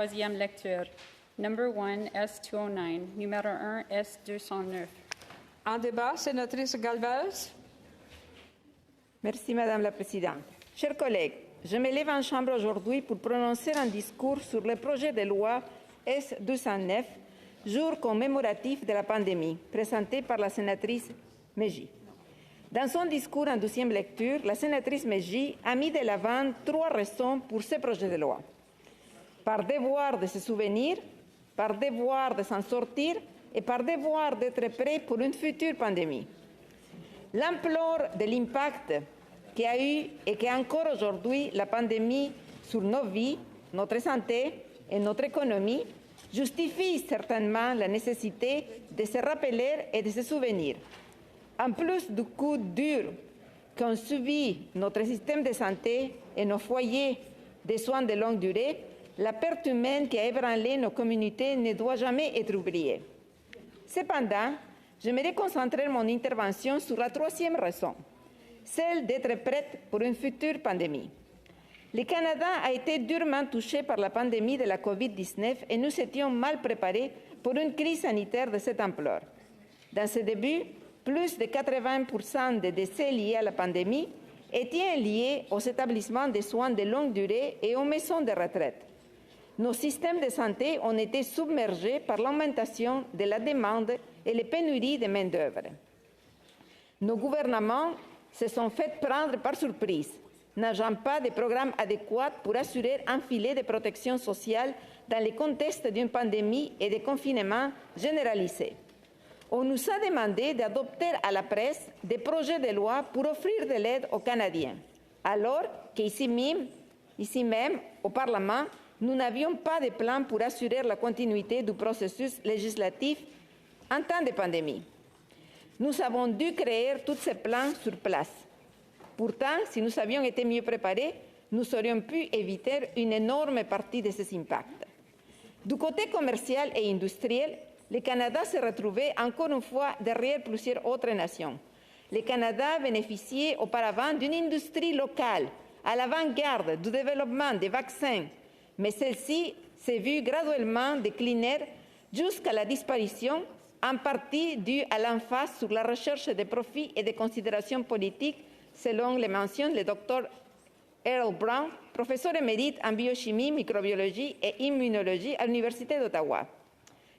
Troisième lecture. Number 1, S-209. Numéro 1, S-209. En débat, sénatrice Galvez. Merci, Madame la Présidente. Chers collègues, je me lève en Chambre aujourd'hui pour prononcer un discours sur le projet de loi S-209, Jour commémoratif de la pandémie, présenté par la sénatrice Meji. Dans son discours en deuxième lecture, la sénatrice Meji a mis de l'avant 3 raisons pour ce projet de loi. Par devoir de se souvenir, par devoir de s'en sortir et par devoir d'être prêt pour une future pandémie. L'ampleur de l'impact qu'a eu et qu'a encore aujourd'hui la pandémie sur nos vies, notre santé et notre économie justifie certainement la nécessité de se rappeler et de se souvenir. En plus du coup dur qu'ont subi notre système de santé et nos foyers de soins de longue durée, la perte humaine qui a ébranlé nos communautés ne doit jamais être oubliée. Cependant, j'aimerais concentrer mon intervention sur la 3e raison, celle d'être prête pour une future pandémie. Le Canada a été durement touché par la pandémie de la COVID-19 et nous étions mal préparés pour une crise sanitaire de cette ampleur. Dans ses débuts, plus de 80% des décès liés à la pandémie étaient liés aux établissements de soins de longue durée et aux maisons de retraite. Nos systèmes de santé ont été submergés par l'augmentation de la demande et les pénuries de main-d'œuvre. Nos gouvernements se sont fait prendre par surprise, n'ayant pas de programme adéquat pour assurer un filet de protection sociale dans le contexte d'une pandémie et de confinement généralisé. On nous a demandé d'adopter à la presse des projets de loi pour offrir de l'aide aux Canadiens, alors qu'ici même, au Parlement, nous n'avions pas de plan pour assurer la continuité du processus législatif en temps de pandémie. Nous avons dû créer tous ces plans sur place. Pourtant, si nous avions été mieux préparés, nous aurions pu éviter une énorme partie de ces impacts. Du côté commercial et industriel, le Canada s'est retrouvé encore une fois derrière plusieurs autres nations. Le Canada bénéficiait auparavant d'une industrie locale à l'avant-garde du développement des vaccins, mais celle-ci s'est vue graduellement décliner jusqu'à la disparition, en partie due à l'emphase sur la recherche de profits et de considérations politiques, selon les mentions du Dr. Earl Brown, professeur émérite en biochimie, microbiologie et immunologie à l'Université d'Ottawa.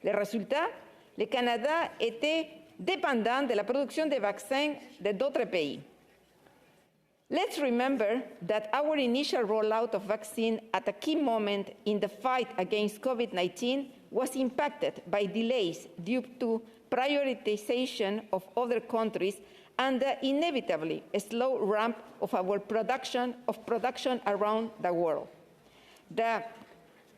Le résultat, le Canada était dépendant de la production de vaccins d'autres pays. Let's remember that our initial rollout of vaccine at a key moment in the fight against COVID-19 was impacted by delays due to prioritization of other countries and the inevitably slow ramp of our production around the world. The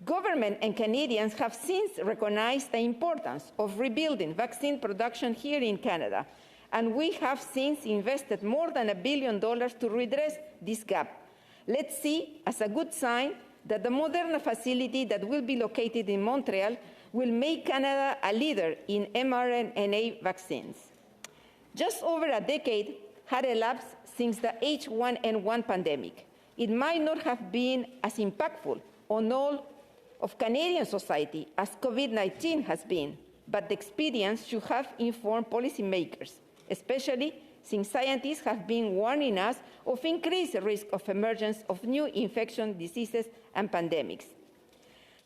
government and Canadians have since recognized the importance of rebuilding vaccine production here in Canada, and we have since invested more than $1 billion to redress this gap. Let's see as a good sign that the Moderna facility that will be located in Montreal will make Canada a leader in mRNA vaccines. Just over a decade had elapsed since the H1N1 pandemic. It might not have been as impactful on all of Canadian society as COVID-19 has been, but the experience should have informed policymakers, especially since scientists have been warning us of increased risk of emergence of new infection diseases and pandemics.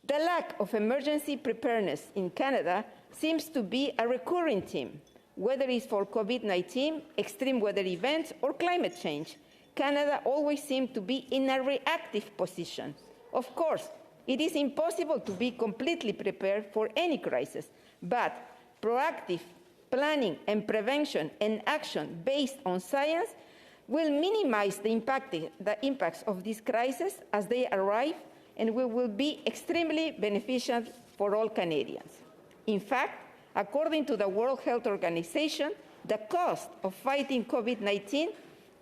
The lack of emergency preparedness in Canada seems to be a recurring theme. Whether it's for COVID-19, extreme weather events, or climate change, Canada always seems to be in a reactive position. Of course, it is impossible to be completely prepared for any crisis, but proactive planning and prevention and action based on science will minimize the impacts of this crisis as they arrive, and will be extremely beneficial for all Canadians. In fact, according to the World Health Organization, the cost of fighting COVID-19,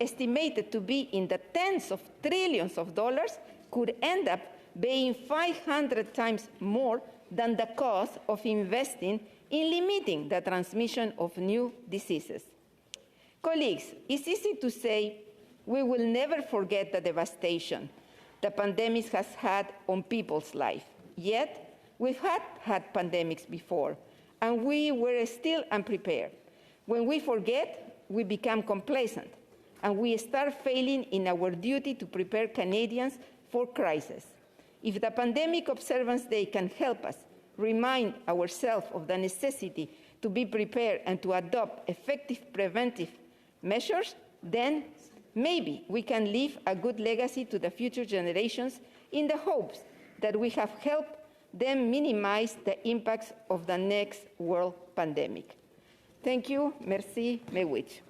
estimated to be in the tens of trillions of dollars, could end up being 500 times more than the cost of investing in limiting the transmission of new diseases. Colleagues, it's easy to say we will never forget the devastation the pandemic has had on people's life. Yet, we've had pandemics before, and we were still unprepared. When we forget, we become complacent, and we start failing in our duty to prepare Canadians for crisis. If the Pandemic Observance Day can help us remind ourselves of the necessity to be prepared and to adopt effective preventive measures, then maybe we can leave a good legacy to the future generations in the hopes that we have helped them minimize the impacts of the next world pandemic. Thank you. Merci. Miigwech.